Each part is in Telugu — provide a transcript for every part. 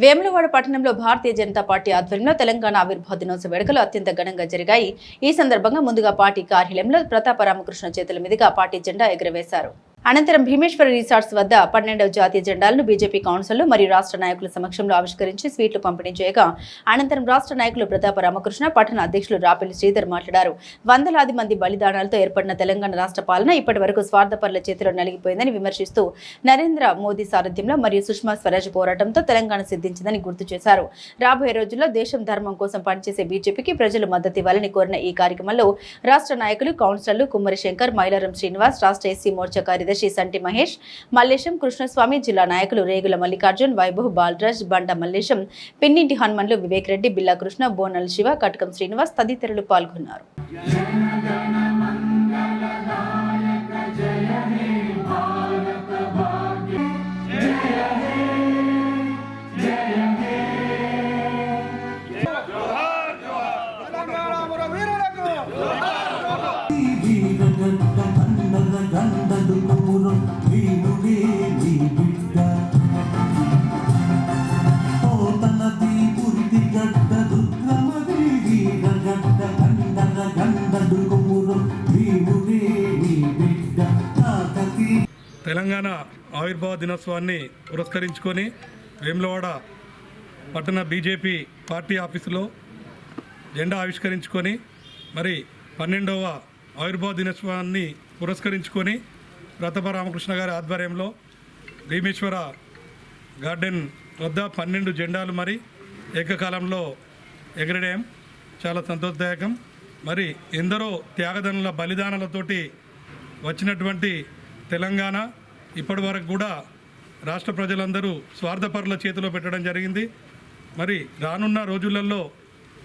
వేములవాడ పట్టణంలో భారతీయ జనతా పార్టీ ఆధ్వర్యంలో తెలంగాణ ఆవిర్భావ దినోత్సవ వేడుకలు అత్యంత ఘనంగా జరిగాయి. ఈ సందర్భంగా ముందుగా పార్టీ కార్యాలయంలో ప్రతాప రామకృష్ణ చేతుల మీదుగా పార్టీ జెండా ఎగురవేశారు. అనంతరం భీమేశ్వర రిసార్ట్స్ వద్ద 12వ జాతీయ జెండాలను బీజేపీ కౌన్సిలర్లు మరియు రాష్ట్ర నాయకుల సమక్షంలో ఆవిష్కరించి స్వీట్లు పంపిణీ చేయగా అనంతరం రాష్ట్ర నాయకులు ప్రతాప రామకృష్ణ, పట్టణ అధ్యక్షులు రాపెల్లి శ్రీధర్ మాట్లాడారు. వందలాది మంది బలిదానాలతో ఏర్పడిన తెలంగాణ రాష్ట్ర పాలన ఇప్పటి వరకు స్వార్థపరుల చేతిలో నలిగిపోయిందని విమర్శిస్తూ నరేంద్ర మోదీ సారథ్యంలో మరియు సుష్మా స్వరాజ్ పోరాటంతో తెలంగాణ సిద్ధించిందని గుర్తు చేశారు. రాబోయే రోజుల్లో దేశం ధర్మం కోసం పనిచేసే బీజేపీకి ప్రజలు మద్దతు ఇవ్వాలని కోరిన ఈ కార్యక్రమంలో రాష్ట్ర నాయకులు, కౌన్సిలర్లు కుమ్మరి శంకర్, మైలారం శ్రీనివాస్, రాష్ట్ర ఎస్సీ మోర్చా కార్యదర్శి సంటి మహేష్, మల్లేశం కృష్ణస్వామి, జిల్లా నాయకులు రేగుల మల్లికార్జున్, వైభవ్, బాలరాజ్, బండ మల్లేశం, పిన్నింటి హనుమన్లు, వివేక్ రెడ్డి, బిల్లా కృష్ణ, బోనల్ శివ, కటకం శ్రీనివాస్ తదితరులు పాల్గొన్నారు. తెలంగాణ ఆవిర్భావ దినోత్సవాన్ని పురస్కరించుకొని వేములవాడ పట్టణ బీజేపీ పార్టీ ఆఫీసులో జెండా ఆవిష్కరించుకొని మరి 12వ ఆవిర్భావ దినోత్సవాన్ని పురస్కరించుకొని ప్రతాప రామకృష్ణ గారి ఆధ్వర్యంలో భీమేశ్వర గార్డెన్ వద్ద 12 జెండాలు మరి ఏకకాలంలో ఎగరడం చాలా సంతోషదాయకం. మరి ఎందరో త్యాగదనుల బలిదానాలతోటి వచ్చినటువంటి తెలంగాణ ఇప్పటి వరకు కూడా రాష్ట్ర ప్రజలందరూ స్వార్థపరుల చేతిలో పెట్టడం జరిగింది. మరి రానున్న రోజులలో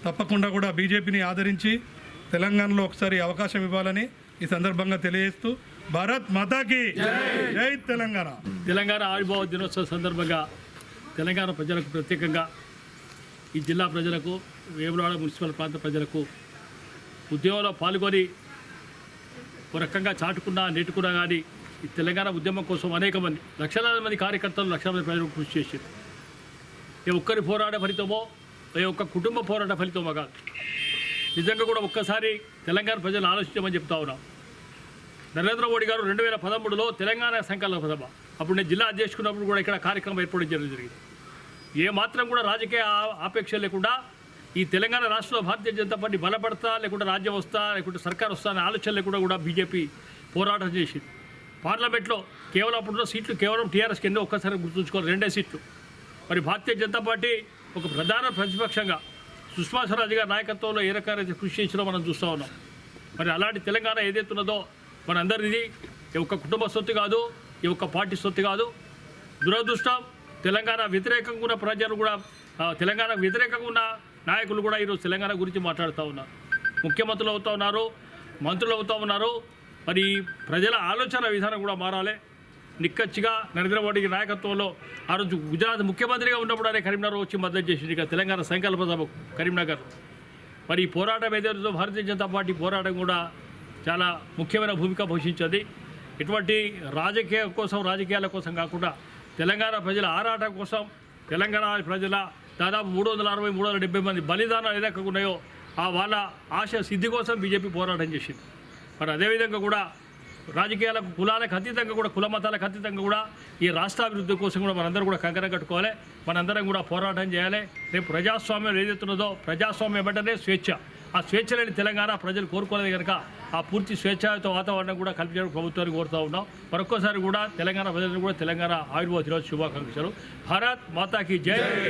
తప్పకుండా కూడా బీజేపీని ఆదరించి తెలంగాణలో ఒకసారి అవకాశం ఇవ్వాలని ఈ సందర్భంగా తెలియజేస్తూ భారత్ మాతాకి జై తెలంగాణ. తెలంగాణ ఆవిర్భావ దినోత్సవం సందర్భంగా తెలంగాణ ప్రజలకు, ప్రత్యేకంగా ఈ జిల్లా ప్రజలకు, వేములవాడ మున్సిపల్ ప్రాంత ప్రజలకు ఉద్యమంలో పాల్గొని ఒక రకంగా చాటుకున్నా నేర్చుకున్నా కానీ ఈ తెలంగాణ ఉద్యమం కోసం అనేక మంది, లక్షలాది మంది కార్యకర్తలు, లక్షల మంది ప్రజలకు కృషి చేశారు. ఏ ఒక్కరి పోరాట ఫలితమో, ఏ ఒక్క కుటుంబ పోరాట ఫలితమో కాదు. నిజంగా కూడా ఒక్కసారి తెలంగాణ ప్రజలు ఆలోచించమని చెప్తా ఉన్నాం. నరేంద్ర మోడీ గారు 2013లో తెలంగాణ సంకల్ప సభ, అప్పుడు నేను జిల్లా అధ్యక్షున్నప్పుడు కూడా ఇక్కడ కార్యక్రమం ఏర్పడడం జరిగింది. ఏ మాత్రం కూడా రాజకీయ ఆపేక్ష లేకుండా ఈ తెలంగాణ రాష్ట్రంలో భారతీయ జనతా పార్టీ బలపడతా, లేకుంటే రాజ్యం వస్తా, లేకుంటే సర్కార్ వస్తా అనే ఆలోచన లేకుండా కూడా బీజేపీ పోరాటం చేసింది. పార్లమెంట్లో కేవలం అప్పుడున్న సీట్లు కేవలం టీఆర్ఎస్కి ఎన్నో ఒక్కసారి గుర్తుంచుకోవాలి, 2 సీట్లు. మరి భారతీయ జనతా పార్టీ ఒక ప్రధాన ప్రతిపక్షంగా సుష్మా స్వరాజ్ గారి నాయకత్వంలో ఏ రకాలైతే కృషి చేసినా మనం చూస్తూ ఉన్నాం. మరి అలాంటి తెలంగాణ ఏదైతే ఉన్నదో మనందరిది ఈ ఒక్క కుటుంబ సొత్తు కాదు, ఈ ఒక్క పార్టీ సొత్తు కాదు. దురదృష్టం, తెలంగాణ వ్యతిరేకంగా ఉన్న ప్రజలు కూడా, తెలంగాణ వ్యతిరేకంగా ఉన్న నాయకులు కూడా ఈరోజు తెలంగాణ గురించి మాట్లాడుతూ ఉన్నారు. ముఖ్యమంత్రులు అవుతూ ఉన్నారు, మంత్రులు అవుతూ ఉన్నారు. మరి ప్రజల ఆలోచన విధానం కూడా మారాలి. నిక్కచ్చిగా నరేంద్ర మోడీ నాయకత్వంలో ఆ రోజు గుజరాత్ ముఖ్యమంత్రిగా ఉన్నప్పుడు ఆయన కరీంనగర్ వచ్చి మద్దతు చేసింది. ఇక తెలంగాణ సంకల్ప సభ కరీంనగర్. మరి ఈ పోరాటం ఏదైతే భారతీయ జనతా పార్టీ పోరాటం కూడా చాలా ముఖ్యమైన భూమిక పోషించింది. ఇటువంటి రాజకీయాల కోసం కాకుండా తెలంగాణ ప్రజల ఆరాటం కోసం, తెలంగాణ ప్రజల దాదాపు 360, 370 మంది బలిదానాలు ఏదైతే ఉన్నాయో ఆ వాళ్ళ ఆశ సిద్ధి కోసం బీజేపీ పోరాటం చేసింది. మరి అదేవిధంగా కూడా రాజకీయాలకు, కులాలకు అతీతంగా కూడా, కుల మతాలకు అతీతంగా కూడా ఈ రాష్ట్రాభివృద్ధి కోసం కూడా మనందరం కూడా కంకణం కట్టుకోవాలి. మనందరం కూడా పోరాటం చేయాలి. రేపు ప్రజాస్వామ్యం ఏదైతున్నదో, ప్రజాస్వామ్యం వెంటనే స్వేచ్ఛ. ఆ స్వేచ్ఛ లేని తెలంగాణ ప్రజలు కోరుకోలేదు కనుక ఆ పూర్తి స్వేచ్ఛాయుత వాతావరణం కూడా కల్పించడానికి ప్రభుత్వాన్ని కోరుతూ ఉన్నాం. మరొక్కసారి కూడా తెలంగాణ ప్రజలను కూడా తెలంగాణ ఆవిర్భావ దినోత్సవ శుభాకాంక్షలు. భారత్ మాతాకి జై.